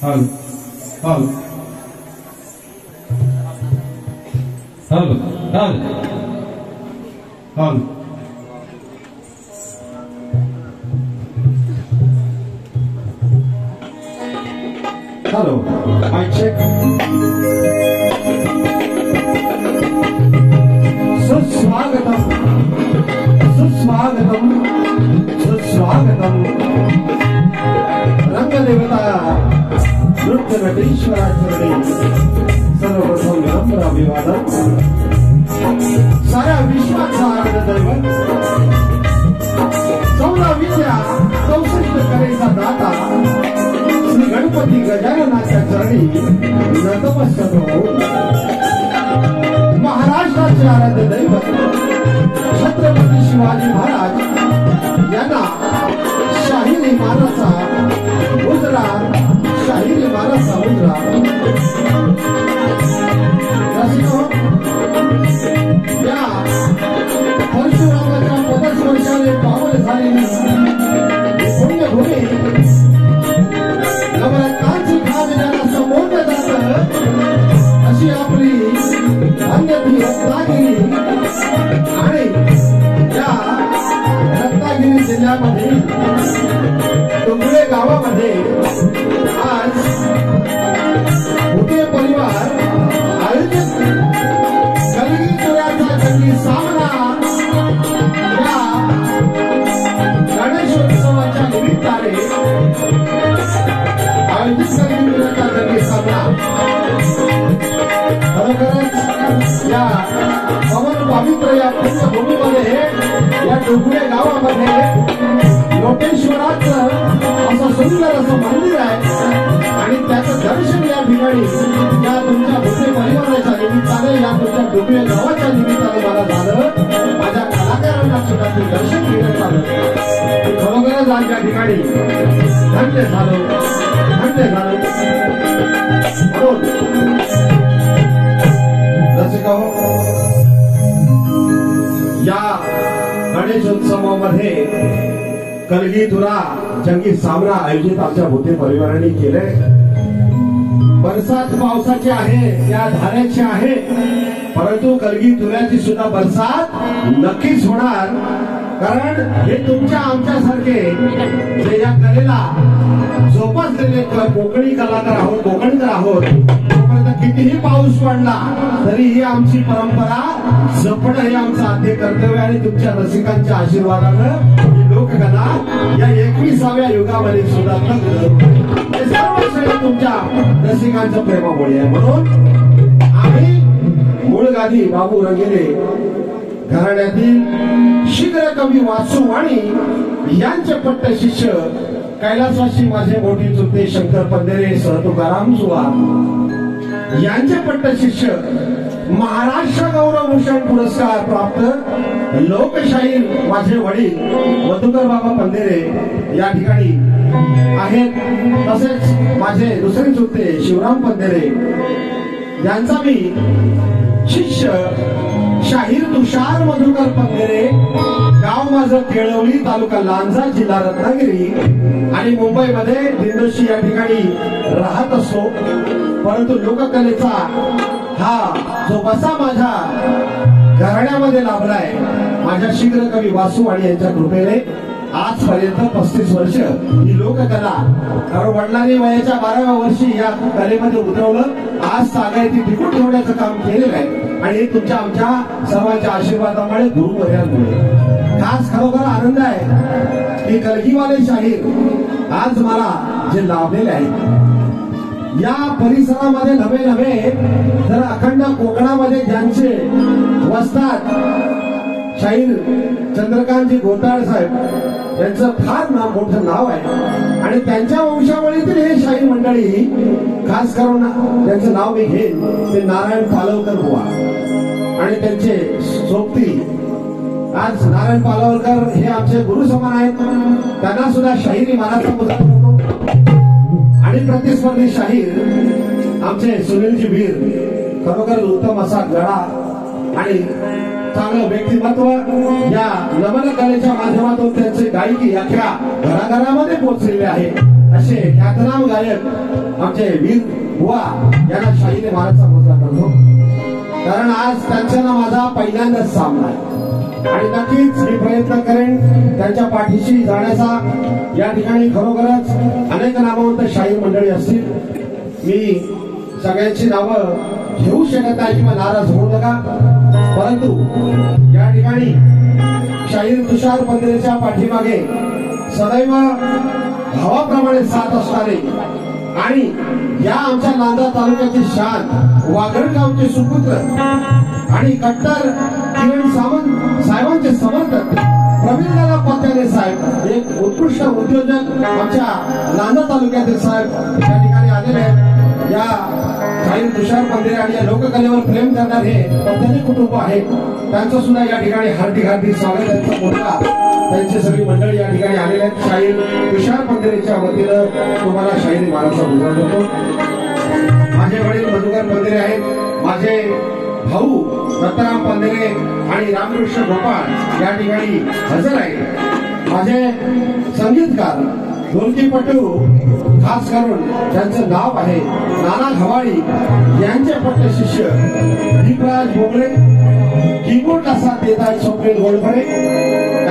हल हल हल हल हल हेलो माइक चेक सुस्वागतम सुस्वागतम सुस्वागतम रंगदेवता नृत्य नटेश्वराचरणी सर्वप्रथम विनम्र अभिवादन साऱ्या विश्वाचा दैवत चौदा विद्या कौशल्य करेचा दाता श्री गणपती गजाननाच्या चरणी नतमस्तक होऊन महाराष्ट्राचे आराध्य दैवत छत्रपती शिवाजी महाराज यांना शाहिरी मानाचा मुद्रा शाहिरी मानाचा मुद्रा या परशुरामाच्या पदस्पर्शाने पावन झालेली पुण्यभूमी नवरत्नांची खाण ज्याला संबोधलं जातं अशी आपली अन्यथी रत्नागिरी आणि या रत्नागिरी जिल्ह्यामध्ये डोंगरे गावामध्ये आज भुते परिवार आयोजित कलगी तुऱ्याचा जंगी सामना या गणेशोत्सवाच्या निमित्ताने आयोजित कलगी तुऱ्याचा जंगी सामना खरोखरच या पवन पवित्र या पुण्यभूमीमध्ये या डोंगरे गावामध्ये लोटेश्वराचं असं सुंदर असं मंदिर आहे आणि त्याचं दर्शन या ठिकाणी या तुमच्या भुते परिवाराच्या निमित्ताने या तुमच्या डोंगरे गावाच्या निमित्ताने मला झालं माझ्या कलाकारांना सुद्धा ते दर्शन घेण्यात आलं खरोखरच आज या ठिकाणी धन्य झालं धन्य झालं या गणेशोत्सवामध्ये कलगीतुरा जंगी सामना आयोजित आमच्या भुते परिवाराने केले बरसात पावसाची आहे या धाऱ्याची आहे परंतु कलगीतुऱ्याची सुद्धा बरसात नक्कीच होणार कारण हे तुमच्या आमच्यासारखे जे या कलेला जोपासलेले कोकणी कलाकार आहोत कोकणकर आहोत कितीही पाऊस पडला तरी ही आमची परंपरा जपणं हे आमचं आद्य कर्तव्य आणि तुमच्या रसिकांच्या आशीर्वादानं ही लोककला या 21व्या युगामध्ये सुद्धा सर्व श्रेय तुमच्या रसिकांच्या प्रेमामुळे आहे म्हणून आम्ही मूळ गादी बाबू रंगेले घराण्यातील शीघ्र कवी वासू आणि यांचे पट्ट शिष्य कैलासवासी माझे मोठी चुलते शंकर पंधेरे सह तुकाराम सुवा यांचे पट्ट शिष्य महाराष्ट्र गौरव भूषण पुरस्कार प्राप्त लोकशाहीर माझे वडील मधुकर बाबा पंधेरे या ठिकाणी आहेत तसेच माझे दुसरे चुलते शिवराम पंधेरे यांचा मी शिष्य शाहीर तुषार मधुकर पंधेरे गाव माझं केळवली तालुका लांजा जिल्हा रत्नागिरी आणि मुंबईमध्ये दिंडोशी या ठिकाणी राहत असतो परंतु लोककलेचा हा जो बसा माझ्या घराण्यामध्ये लाभलाय माझ्या शीघ्र कवी वासू आणि यांच्या कृपेने आजपर्यंत 35 वर्ष ही लोककला कारण वडिलांनी वयाच्या 12व्या वर्षी या कलेमध्ये उतरवलं आज सागायती टिकून ठेवण्याचं काम केलेलं आहे आणि हे तुमच्या आमच्या सर्वांच्या आशीर्वादामुळे गुरुवर्यांमुळे खास खरोखर आनंद आहे की कलगीवाले शाहीर आज मला जे लाभलेले आहेत या परिसरामध्ये नवे जर अखंड कोकणामध्ये ज्यांचे वस्तात शाहीर चंद्रकांतजी गोताळ साहेब यांचं फार मोठं नाव आहे आणि त्यांच्या वंशावळीतील हे शाहीर मंडळी खास करून त्यांचं नाव मी घेईन ते नारायण पालवकर बुवा आणि त्यांचे सोबती आज नारायण पालवकर हे आमचे गुरु समान आहेत त्यांना सुद्धा शाहिरी मानाचा मुद्दा होतो आणि प्रतिस्पर्धी शाहीर आमचे सुनीलजी भीर खरोखर उत्तम असा गळा आणि चांगलं व्यक्तिमत्व या नमन कलेच्या माध्यमातून त्यांचे गायकी अख्ख्या घराघरामध्ये पोहोचलेले आहे असे ख्यातनाम गायक आमचे वीर बुवा यांना शाहीने महाराजचा मुद्रा करतो, कारण आज त्यांच्याला माझा पहिल्यांदाच सामना आहे आणि नक्कीच मी प्रयत्न करेन त्यांच्या पाठीशी जाण्याचा. या ठिकाणी खरोखरच अनेक नामवंत शाहीर मंडळी असतील, मी सगळ्यांची नावं घेऊ शकत नाही किंवा नाराज होऊ नका, परंतु या ठिकाणी शाहीर तुषार पंधरेच्या पाठीमागे सदैव भावाप्रमाणे साथ असणारे आणि या आमच्या नांदा तालुक्याचे शान वाघडगावचे सुपुत्र आणि कट्टर किरण सावंत साहेबांचे समर्थक प्रवीणदादा पत्याने साहेब, एक उत्कृष्ट उद्योजक आमच्या नांदा तालुक्यातील साहेब या ठिकाणी आलेले आहेत. या शाहीर तुषार पंधरे आणि या लोककलेवर प्रेम करणारे पत्याने कुटुंब आहे, त्यांचं सुद्धा या ठिकाणी हार्दिक हार्दिक स्वागत. त्यांचा मुलगा त्यांची सगळी मंडळी या ठिकाणी आलेले आहेत. शाहीर तुषार पंधरेच्या वतीनं तुम्हाला शाहीर महाराजचा मुद्रा करतो. माझे वडील मधुकर पंधरे आहेत, माझे भाऊ दत्ताराम पंधरे आणि रामकृष्ण गोपाळ या ठिकाणी हजर आहेत. माझे संगीतकार ढोलकीपटू खास करून ज्यांचं नाव आहे नाना घवाळी यांचे पट्ट शिष्य दीपराज भोगले, कीबोर्डला साथ देत आहेत स्वप्नील गोडखरे,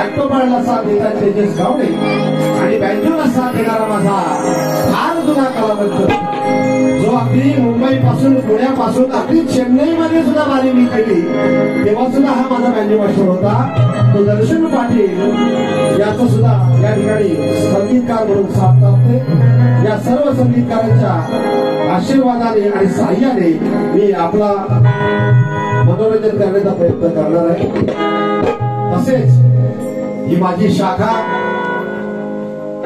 ऍक्टोबरला साथ देत आहेत तेजस गावडे आणि बँजोला साथ देणारा माझा फार जुना कलावंत जो अगदी मुंबई पासून पुण्यापासून अगदी चेन्नईमध्ये सुद्धा वारी मी केली तेव्हा सुद्धा हा माझा बँजो मास्टर होता, तो दर्शन पाटील याचा सुद्धा या ठिकाणी संगीतकार म्हणून साथ लाभते. या सर्व संगीतकारांच्या आशीर्वादाने आणि साह्याने मी आपला मनोरंजन करण्याचा प्रयत्न करणार आहे. तसेच ही माझी शाखा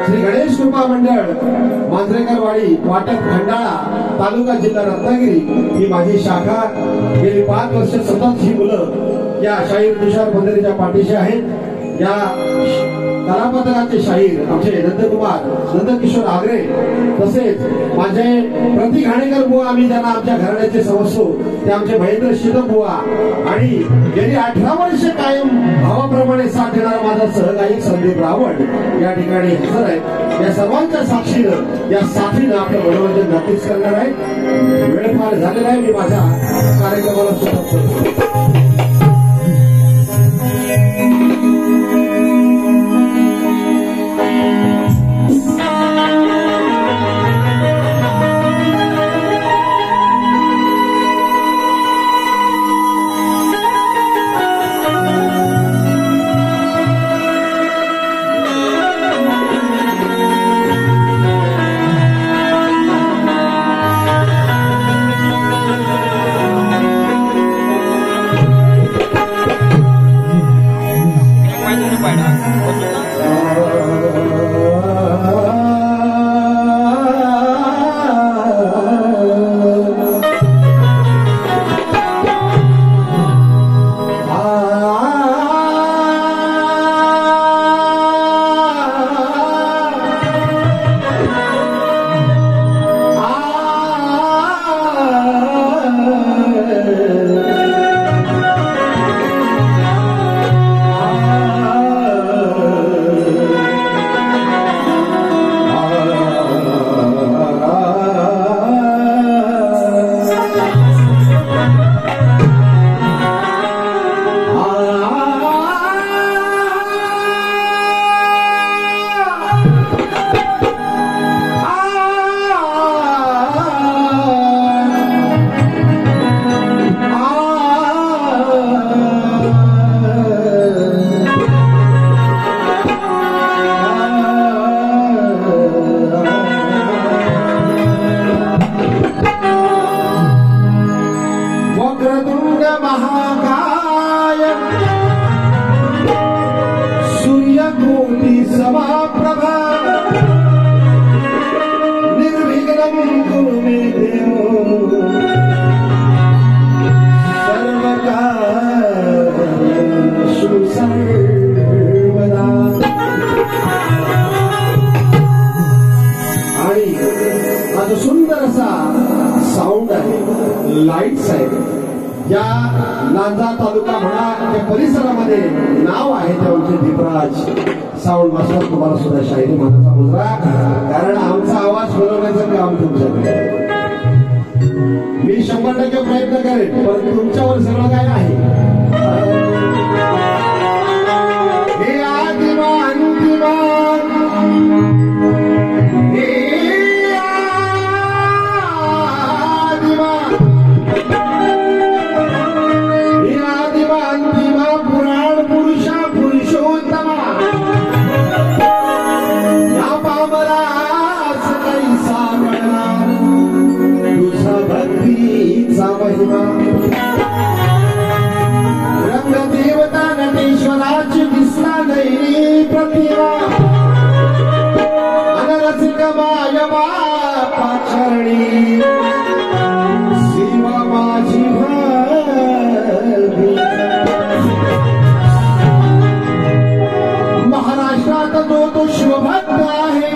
श्री गणेश कृपा मंडळ मांजरेकरवाडी वाटप खंडाळा तालुका जिल्हा रत्नागिरी ही माझी शाखा गेली 5 वर्ष सतत ही मुलं या शाहीर तुषार पंधरेच्या पाठीशी आहेत. या कलापथकाचे शाहीर आमचे नंदकुमार नंदकिशोर आगरे, तसेच माझे प्रति घाणेकर बुवा, आम्ही ज्यांना आमच्या घराण्याचे समजतो ते आमचे महेंद्र शिदम बुवा आणि गेली 18 वर्ष कायम भावाप्रमाणे साथ देणारा माझा सहगायक संदीप रावण या ठिकाणी हजर आहे. या सर्वांच्या साक्षीनं या साथीनं आपलं मनोरंजन नक्कीच करणार आहे. वेळ फार झालेला आहे, मी माझ्या कार्यक्रमाला सुरुवात करतो. सुंदर असा साऊंड आहे, लाईट्स आहेत. या नांदा तालुका म्हणा त्या परिसरामध्ये नाव आहे ते आमचे दीपराज साऊंड मास्टर तुम्हाला सुद्धा शाहिरी मानाचा मुजरा, कारण आमचा आवाज बनवण्याचं काम तुमच्याकडे. मी 100% प्रयत्न करेन, पण तुमच्यावर सगळं काय आहे. हे आदिमान पुराण पुरुषा पुरुषोत्तमा या पामरास कैसा कळणार तुझा भक्तीचा महिमा. रंगदेवता नटेश्वराची दिसला नाही प्रतिमा, अनरसिक माय बापा चरणी सेवा माझी तो शिवभक्त आहे.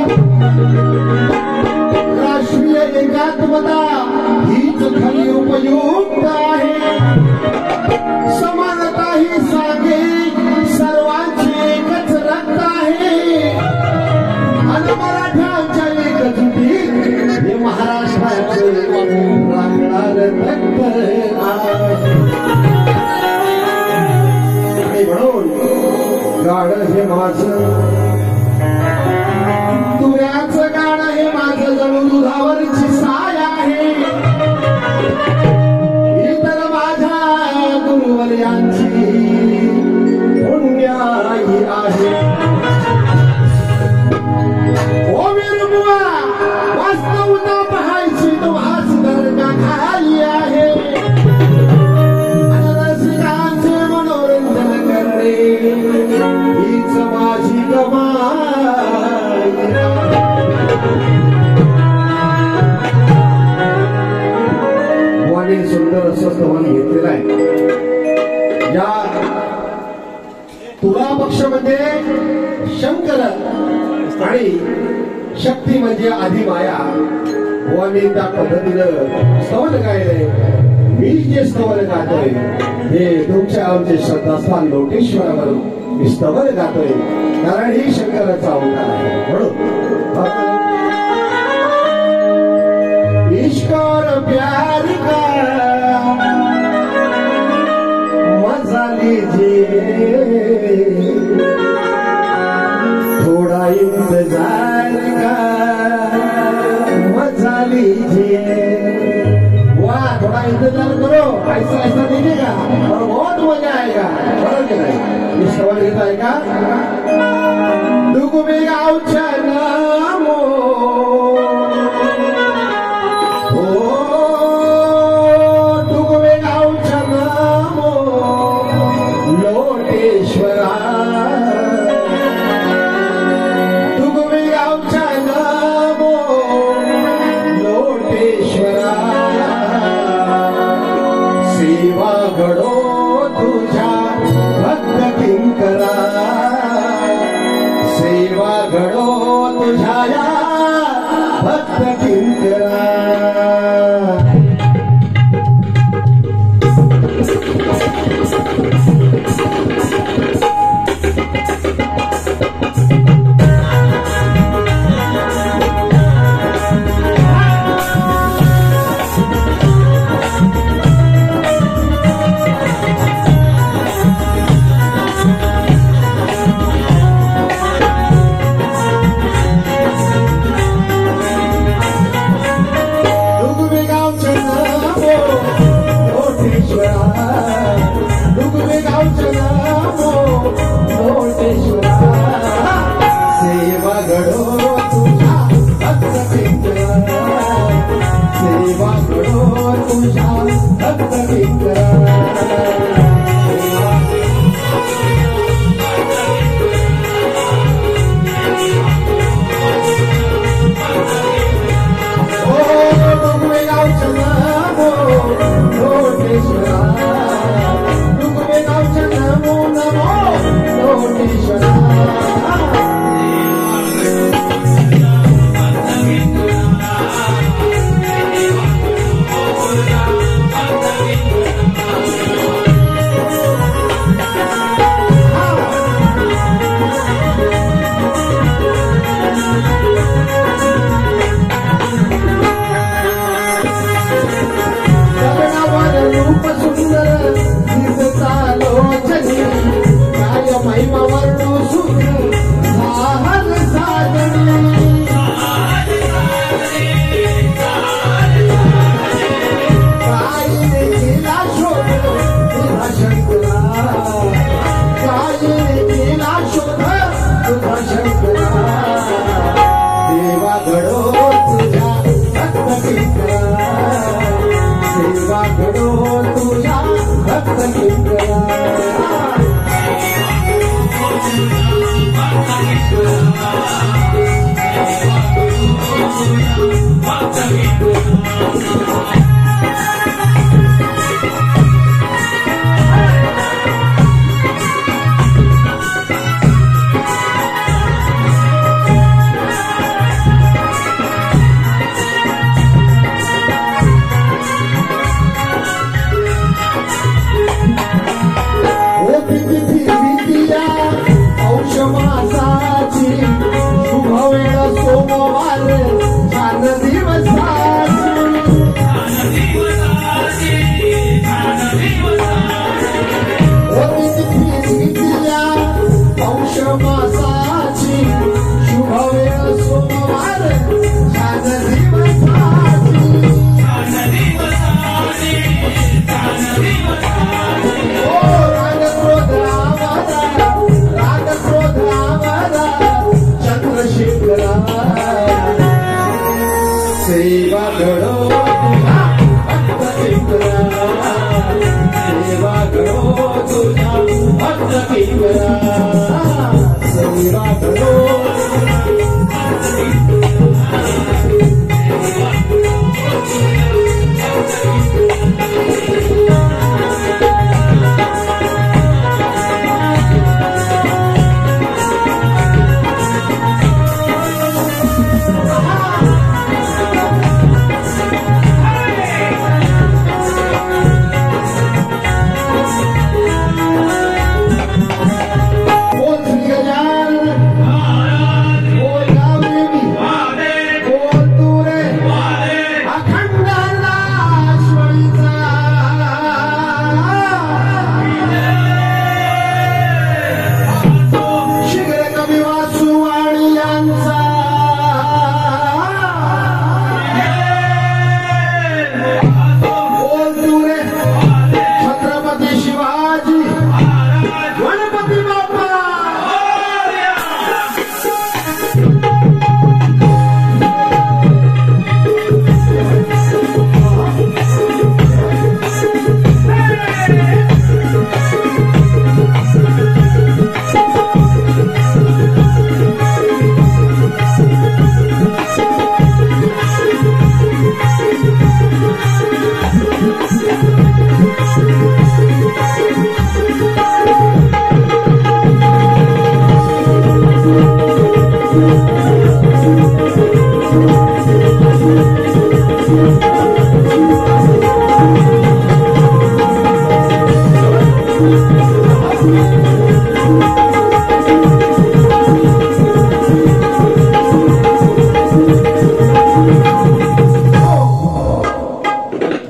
राष्ट्रीय एकात्मता हीच खरी उपयुक्त आहे. समानता ही सांगे सर्वांची एकच रक्त आहे. आणि मराठ्यांच्या एकजुटीत हे महाराष्ट्राचे राखणार रक्त आहे. आणि म्हणून गाणं हे माझं, तुऱ्याचं गाणं हे माझं जणू दुधावरची साय आहे. इतर माझ्या गुरुवर्यांची पुण्याई आहे. ओ वीरबुवा, वास्तवता पाहायची तुम्हाच दर्गा खाई आहे. रसिकांचे मनोरंजन करणे हीच माझी कमाई. वाणी सुंदर असं स्तवन घेतलेलं आहे. या तुला पक्ष म्हणजे शंकर आणि शक्ती म्हणजे आदिमाया. वाणी त्या पद्धतीनं स्तवन गायलंय. मी जे स्तवन गातोय हे तुमच्या आमचे श्रद्धास्थान लोटेश्वरावर मी स्तवन गातोय, कारण ही शंकराचा अवतार आहे. म्हणून इश्क और प्यार का मजा लीजिए, थोड़ा इंतजार का मजा लीजिए. वाह, थोड़ा इंतजार करो, ऐसा ऐसा दीजिएगा और बहुत मजा आएगा. बरोबर की नाही? इस सवाल घेत आहे का? डुगुबे गावच्या नामो, डुगुबे गावच्या नामो लोटेश्वरा. डुगुबे गावच्या नामो लोटेश्वरा. सेवा घडो तुझ्या भक्त किंकरा. सेवा घडो तुझ्या या भक्त किंकरा. सेवा घडो तुझ्या भक्त किंकरा. सेवा घडो तुझ्या भक्त किंकरा.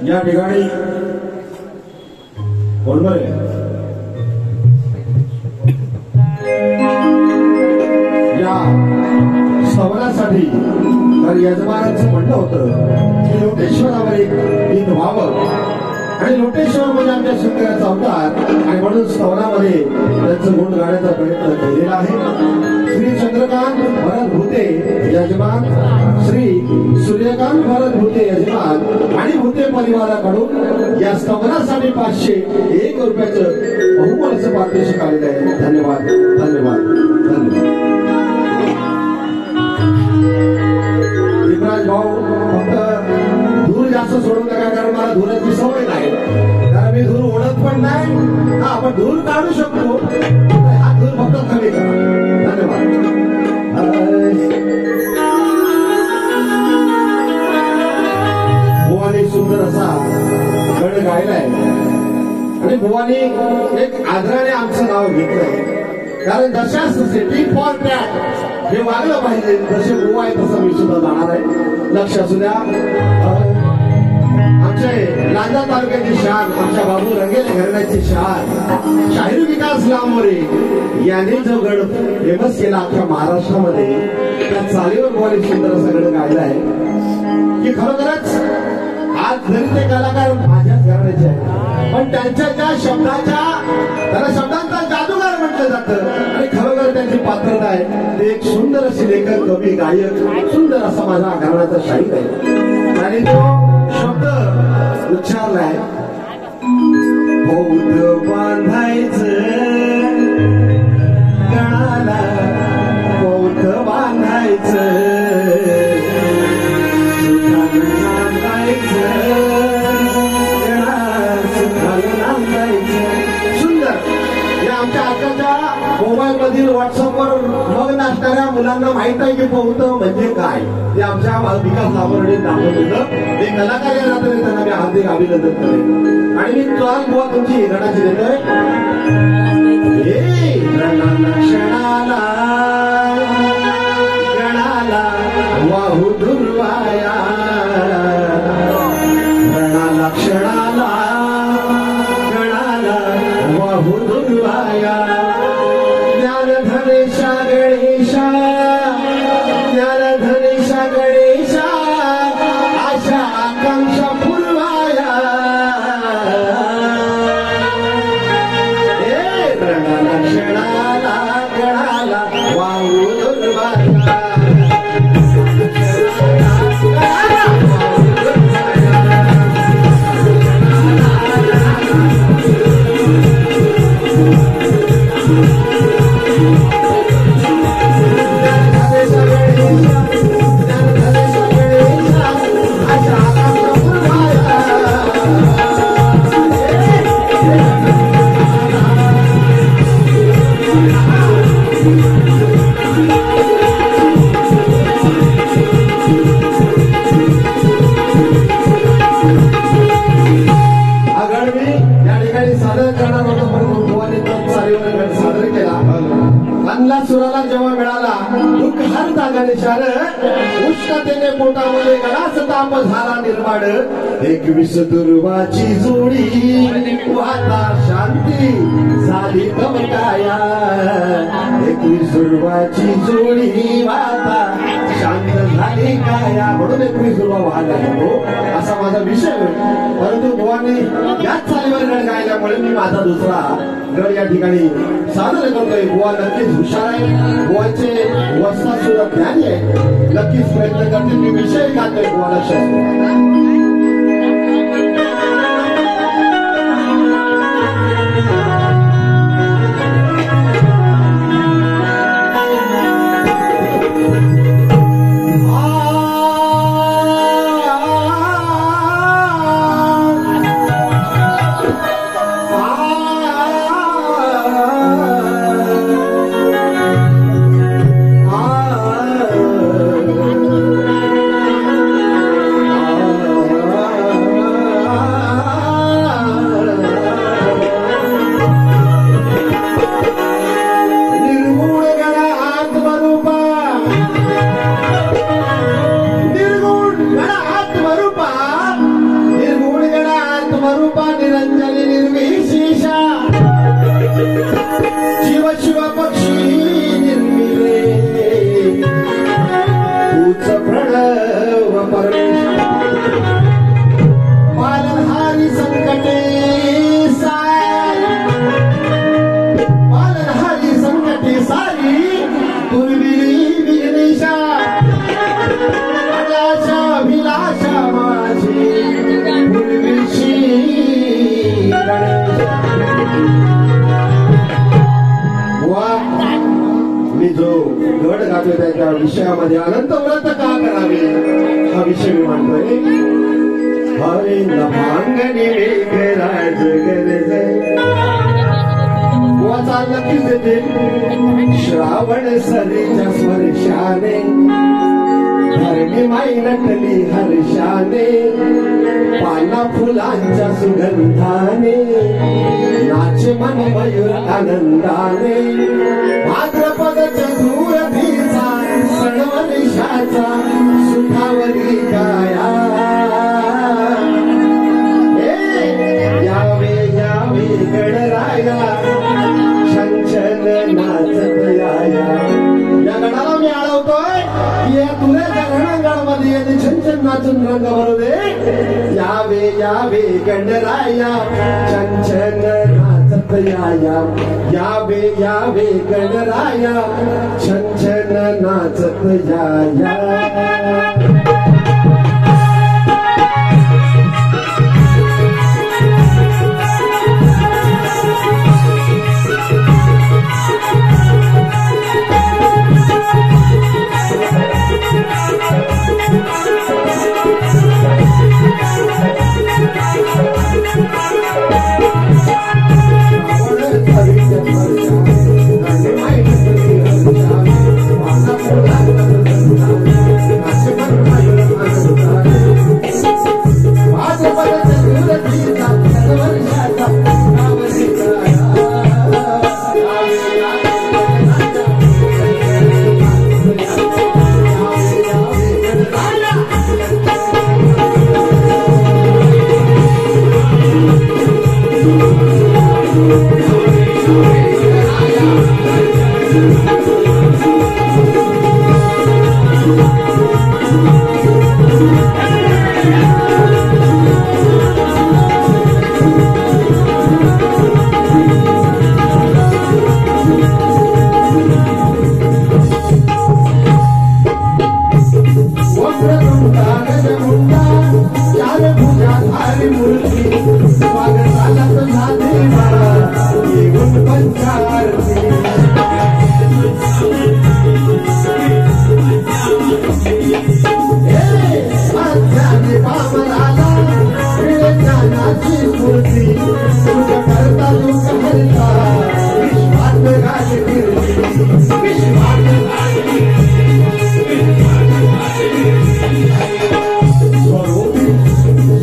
या ठिकाणी बरोबर आहे या स्तवनासाठी तर यजमानांचं म्हणणं होतं की लोटेश्वरावर एक गीत व्हावं आणि लोटेश्वर म्हणजे आमच्या शंकराचा अवतार आणि म्हणून स्तवनामध्ये त्यांचं गुण गाण्याचा प्रयत्न केलेला आहे। श्री चंद्रकांत भरत भूते यजमान, श्री सूर्यकांत भरत भूते यजमान आणि भूते परिवाराकडून या स्तवनासाठी 501 रुपयाचं बहुमूल्य पारितोषिक आलेलं आहे। धन्यवाद धन्यवाद धन्यवाद। युवराज भाऊ फक्त धूर जास्त सोडू नका कारण मला धुराची सवय नाही, कारण मी धूर ओढत पण नाही। हा आपण धूर काढू शकतो, हा धूर फक्त कमी करा। धन्यवाद। भुवानी सुंदर असा गण गायलाय आणि भुवानी एक आदराने आमचं नाव घेतलंय कारण जशा सिटी फॉर टॅट हे वागलं पाहिजे जसे बुवा आहे तसं मी सुद्धा जाणार आहे। लक्ष असू द्या। आमचे लांजा तालुक्याची शान आमच्या बाबू रंगेले घराण्याची शान शाहीर विकास लांबोरे यांनी जो गड फेमस केला अख्ख्या महाराष्ट्रामध्ये त्या चालीवर बुवानी सुंदर असा गड गायला आहे की खरोखरच आज जरी ते कलाकार माझ्याच घराण्याचे आहे पण त्यांच्या ज्या शब्दाच्या त्याला शब्दांचा जादूगार म्हटलं जातं आणि खरोखर त्यांची पात्रता आहे ते एक सुंदर असे लेखक कवी गायक सुंदर असा माझा घराण्याचा शाहीर आहे आणि तो शब्द उच्चारलाय बौद्ध बांधायचं गणाला बौद्ध बांधायचं मोबाईल मधील व्हॉट्सअपवर मग असणाऱ्या मुलांना माहित आहे की बौद्ध म्हणजे काय ते आमच्या विकास लांबोरेने दाखवून दिलं। ते कलाकार या नात्याने त्यांना मी हार्दिक अभिनंदन करेन आणि मी चाल बुवा तुमची गणाची देतोय। क्षणाला गणाला वाहू दुर्वाया गणाला क्षणाला गणाला वाहू दुर्वाया धनेशा गणेशा ज्ञान धनेशा गणेशा आशा आकांक्षा फुलवाया गणाला क्षणाला गणाला वाहू दुर्वाया उष्णतेने पोटामध्ये गळाच ताप झाला निर्माण 21 दुर्वाची जोडी वाता शांती झाली कवटाया 21 दुर्वाची जोडी वाता शांत झाली काया म्हणून 21 दुर्वा वाहला जातो असा माझा विषय. परंतु बुवांनी याच चालीवर गड गायल्यामुळे मी माझा दुसरा गड या ठिकाणी सादर करतोय. बुवा नक्कीच हुशार आहे, बुवाचे वस्तात सुद्धा ज्ञानी आहे, नक्कीच प्रयत्न करतील. मी विषय गातोय बुवा लक्षात. त्या विषयामध्ये अनंत व्रत का करावे हा विषय मी मांडतोय. हरे नभांगणी मेघराज गरजे बुवाचा नक्कीच देते. श्रावण सरीच्या स्पर्शाने धरणी माई नटली हर्षाने पाना फुलांच्या सुगंधाने नाच मन मयूर आनंदाने भाद्रपदच्या दूरधीचा सणवनिशाचा सुखावरी काया यावे यावे गणराया छंछन नाचत याया. या गणाला मी आळवतोय या तुऱ्याच्या रणांगणामध्ये येते छंछन नाचून रंग भरू दे. यावे यावे गणराया छंछन नाचत याया. यावे यावे गणराया छंछन नाचत याया.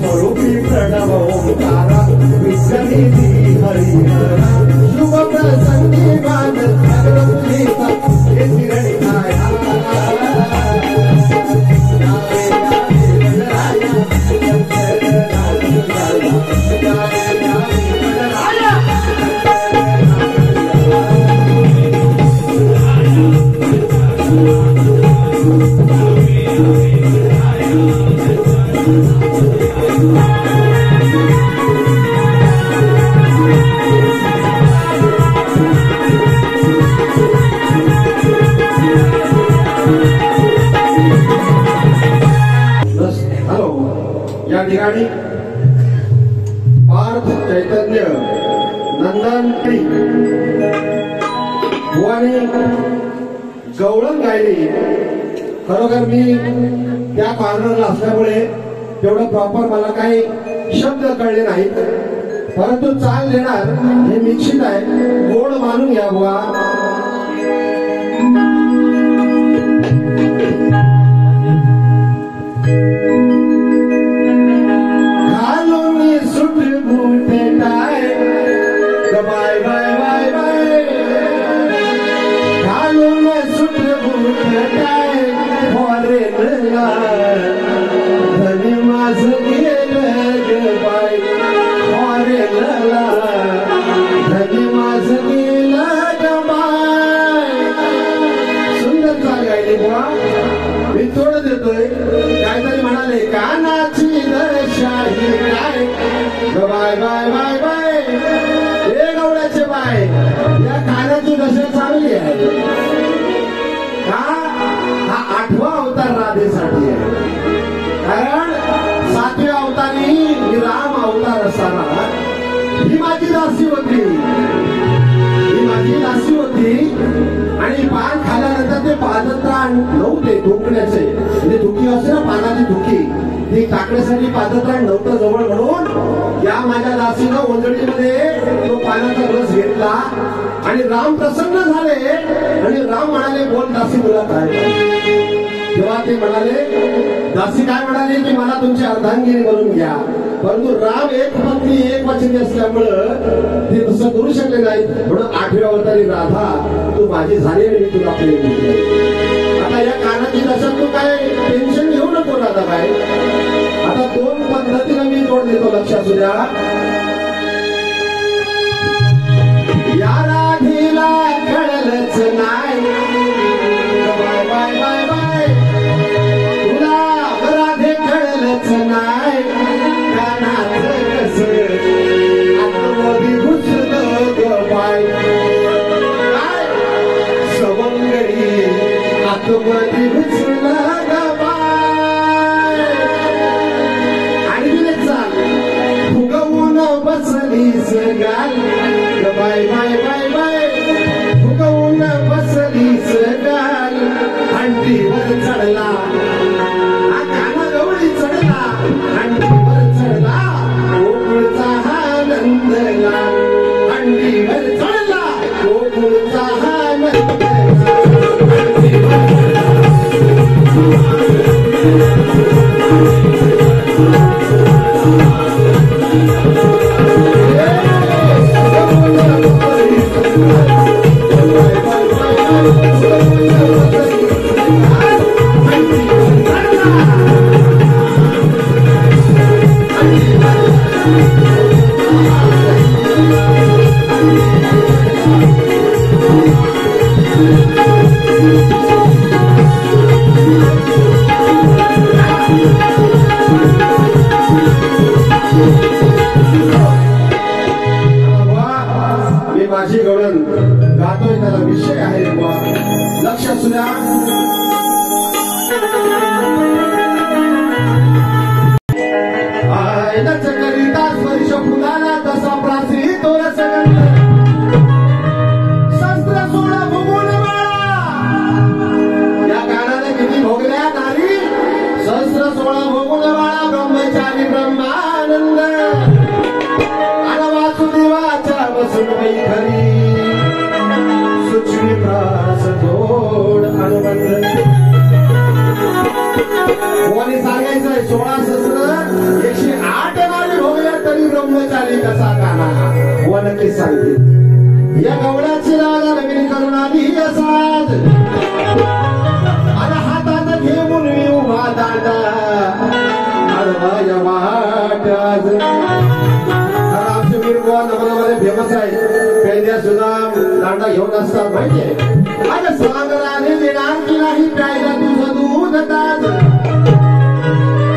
स्वरूपी प्रणव या ठिकाणी पार्थ चैतन्य नंदन भुवानी गवळण गायली. खरोखर मी त्या कॉर्नरला असल्यामुळे तेवढं प्रॉपर मला काही शब्द कळले नाहीत, परंतु चाल देणार हे निश्चित आहे. गोड मानून घ्या बुवा. मी तोड देतोय काहीतरी म्हणाले कानाची दर्शाही काय बाय बाय बाय बाय हे गवळ्याचे बाय. या कानाची दशा चांगली आहे का? हा 8वा अवतार राधेसाठी आहे. कारण 7व्या अवतारी मी राम अवतार असताना ही माझी दासी होती, ही माझी दासी होती. आणि पान खाल्यानंतर ते पादत्राण नव्हते ढोकण्याचे, म्हणजे धुकी असते ना पानाची धुकी, ती टाकण्यासाठी पादत्राण नव्हतं जवळ, म्हणून या माझ्या दासीनं ओंजळीमध्ये तो पानाचा रस घेतला आणि राम प्रसन्न झाले. आणि राम म्हणाले बोल दासी तुला काय? तेव्हा ते म्हणाले, दासी काय म्हणाले की मला तुमची अर्धांगिनी बनवून घ्या. परंतु राम एक पत्नी एक वचनी असल्यामुळं ते तसं करू शकले नाही. म्हणून 8व्या अवतारी राधा तू माझी झाली आणि मी तुला प्रेम दिलं. आता या कानाची दशा तू काय टेन्शन घेऊ नको राधा काय. आता 2 पद्धतीनं मी तोड देतो, लक्षात असू द्या. या राधीला कळलंच नाही बाय बाय बाय बाय, तुला राधे कळलंच नाही. कानाचं कसं आतमध्ये घुसलं ग बाय, सवंगडी आतमध्ये घुसलं ग बाय. आणि तिने चाल फुगवून बसलीस गाल बाय बाय बाय बाय, फुगवून बसलीस गाल. अंडीवर चढला कानाजवळी चढला, अंडीवर चढला गोकुळचा आनंदला. अंडीवर चढला गोकुळचा आनंदला. मी माझी गवळण गातोय, त्याला विषय आहे बुवा. लक्षात असू द्या. करिता स्पर्श फुलाला तसा प्रासी तो रसगंध. शस्त्र सोळा भोगून बाळा, या कानाने किती भोगल्या नारी. शस्त्र 16 भोगून बाळा ब्रह्मचारी ब्रह्मानंद. आणि वासुदेवाच्या बसून खरी सुचवी प्रास जोड अनुबंध. कोणी सांगायचंय 16 शस्त्र 108 नारी भोगल्या तरी ब्रह्मचारी कसा काना. व नक्की सांगते या गवळ्याची राजा नवीन करून आली असाच. आणि हातात घेऊन मी उभा दांडा अडवाया वाट्याज. आमचे वीरगोवा नमनामध्ये फेमस आहे. पेंड्या सुद्धा दांडा घेऊन असतात माहितीये. आणि सागराने देणार की नाही प्यायला तुझं दूध ताज.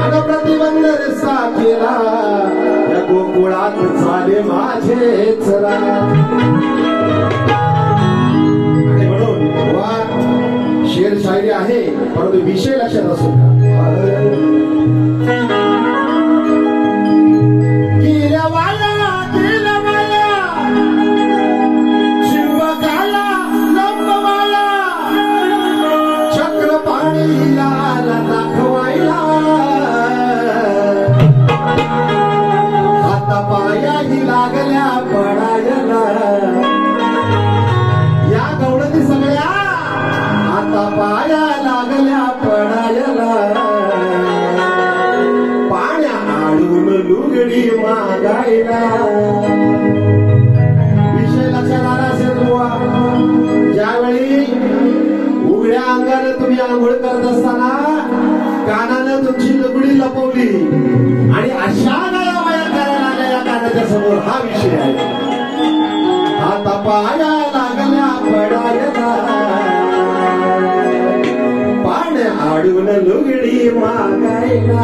आणि प्रतिबंध रस्ता केला या गोकुळात झाले माझे चला. आणि म्हणून वा शेर शायरी आहे परंतु विषय लक्षात असू का. लागल्या पडायला या गवळणी सगळ्या आता पाया लागल्या पडायला. पाण्या आडून लुगडी मागायला. विषय लक्षात आला असेल तुम्हाला. ज्यावेळी उघड्या अंगाने तुम्ही आंघोळ करत असताना कानानं तुमची लुगडी लपवली आणि अशा कानाच्या समोर हा विषय आहे. आता पाया लागल्या पडायला पाण्या आडून लुगडी मागायला.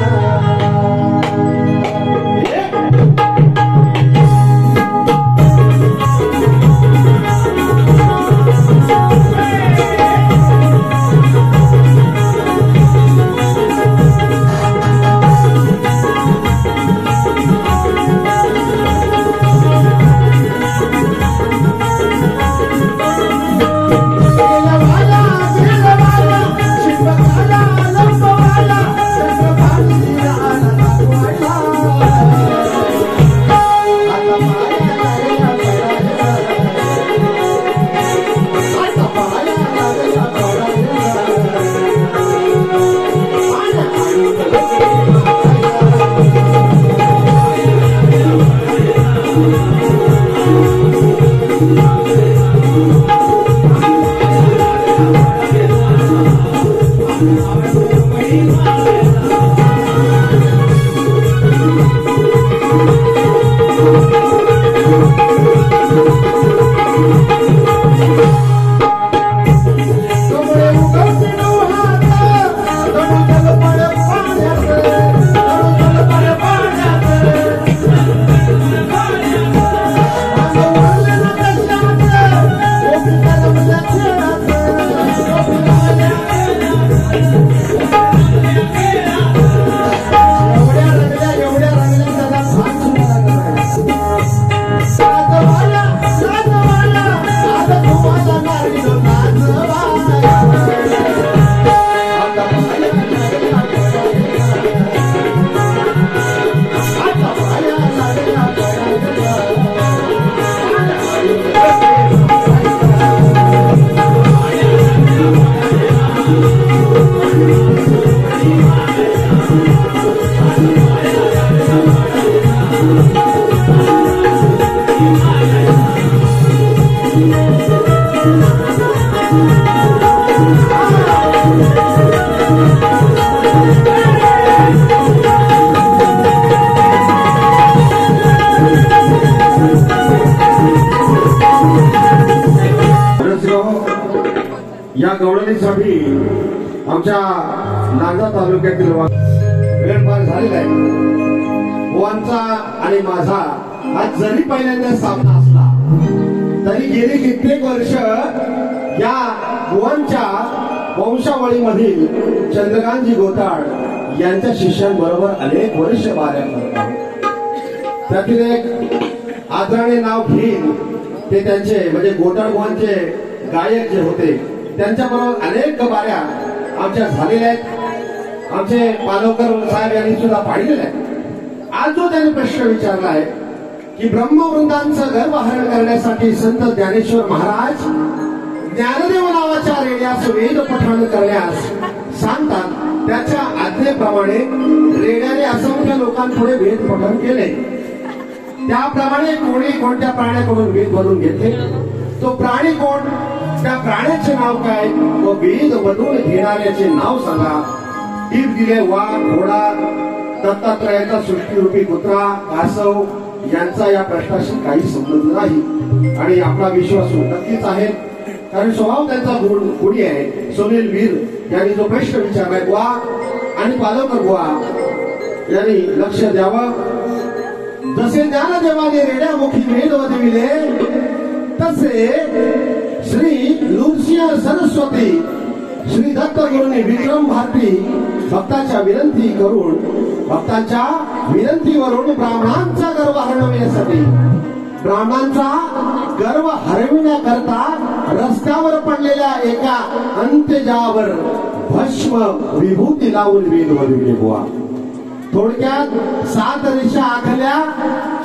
या गवळणीसाठी आमच्या नांदगाव तालुक्यातील वेळ पार झालेला आहे. बुवांचा आणि माझा हा जरी पहिल्यांदा सामना असला तरी गेली कित्येक वर्ष या बुवांच्या वंशावळीमधील चंद्रकांतजी गोताड यांच्या शिष्यांबरोबर अनेक वर्ष बाऱ्या करतात. त्यातील एक आदरणीय नाव घेईन ते त्यांचे म्हणजे गोताड बुवांचे गायक जे होते त्यांच्याबरोबर अनेक बाऱ्या आमच्या झालेल्या आहेत. आमचे पालोकर साहेब यांनी सुद्धा पाहिलेल्या आहेत. आज जो त्यांनी प्रश्न विचारला आहे की ब्रह्मवृंदांचं गर्भहरण करण्यासाठी संत ज्ञानेश्वर महाराज ज्ञानदेव नावाच्या रेड्यास वेद पठण करण्यास सांगतात. त्याच्या आज्ञेप्रमाणे रेड्याने असंख्य लोकांपुढे वेद पठण केले. त्याप्रमाणे कोणी कोणत्या प्राण्याकडून वेद बनवून घेतले, तो प्राणी कोण, त्या प्राण्याचे नाव काय व वेद बनवून घेणाऱ्याचे नाव सांगा. टीप दिले वाघ, घोडा, दत्तात्रयाचा सृष्टीरूपी कुत्रा, कासव यांचा या प्रश्नाशी काही संबंध नाही आणि आपला विश्वास नक्कीच आहे कारण स्वभाव त्यांचा गुढी आहे. सुनील वीर यांनी जो प्रश्न विचारलाय बुवा आणि पालोकर बुवा यांनी लक्ष द्यावं. जसे ज्ञानदेवाने रेड्यामुखी वेद वदविले तसे श्री नृसिंह सरस्वती श्री दत्तगुरूंनी विक्रम भारती भक्ताच्या विनंतीवरून ब्राह्मणांचा गर्व हरवण्यासाठी ब्राह्मणांचा गर्व हरविण्याकरता रस्त्यावर पडलेल्या एका अंत्यजावर भस्म विभूती लावून वेद वदविले बुवा. थोडक्यात 7 रेषा आखल्या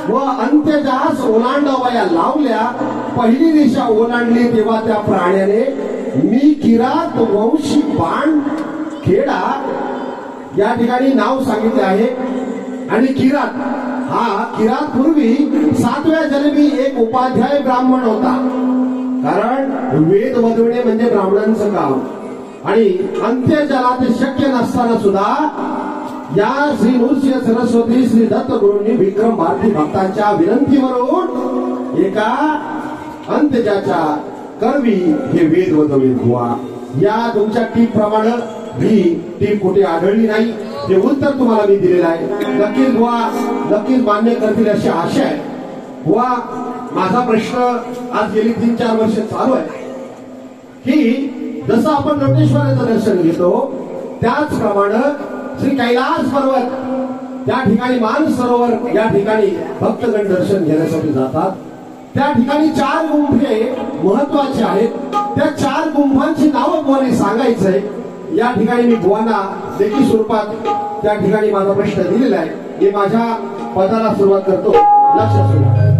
व अंत्यजास ओलांडवया लावल्या. पहिली रेषा ओलांडली तेव्हा त्या प्राण्याने मी किरात वंशी बाण खेडा या ठिकाणी नाव सांगितले आहे. आणि किरात पूर्वी 7व्या जन्मी एक उपाध्याय ब्राह्मण होता. कारण वेद वदविणे म्हणजे ब्राह्मणांचं काम. आणि अंत्यजाला ते शक्य नसताना सुद्धा या श्री नृसिंह सरस्वती श्री दत्तगुरूंनी विक्रम भारती भक्तांच्या विनंतीवरून एका अंत्यजाच्या करवी हे वेद वदविले बुवा. या तुमच्या टीप प्रमाणे ही टीप कुठे आढळली नाही. हे उत्तर तुम्हाला मी दिलेलं आहे. नक्कीच बुवा नक्कीच मान्य करतील अशी आशा आहे. बुवा माझा प्रश्न आज गेली 3-4 वर्ष चालू आहे की जसं आपण लोटेश्वराचं दर्शन घेतो त्याचप्रमाणे श्री कैलास पर्वत त्या ठिकाणी मानसरोवर या ठिकाणी भक्तगण दर्शन घेण्यासाठी जातात. त्या ठिकाणी 4 गुंफे महत्वाचे आहेत. त्या 4 गुंफांची नावं बुवाने सांगायचंय. या ठिकाणी मी बुवांना लेखी स्वरूपात त्या ठिकाणी माझा प्रश्न दिलेला आहे. मी माझ्या पदाला सुरुवात करतो. लक्षात ठेवा.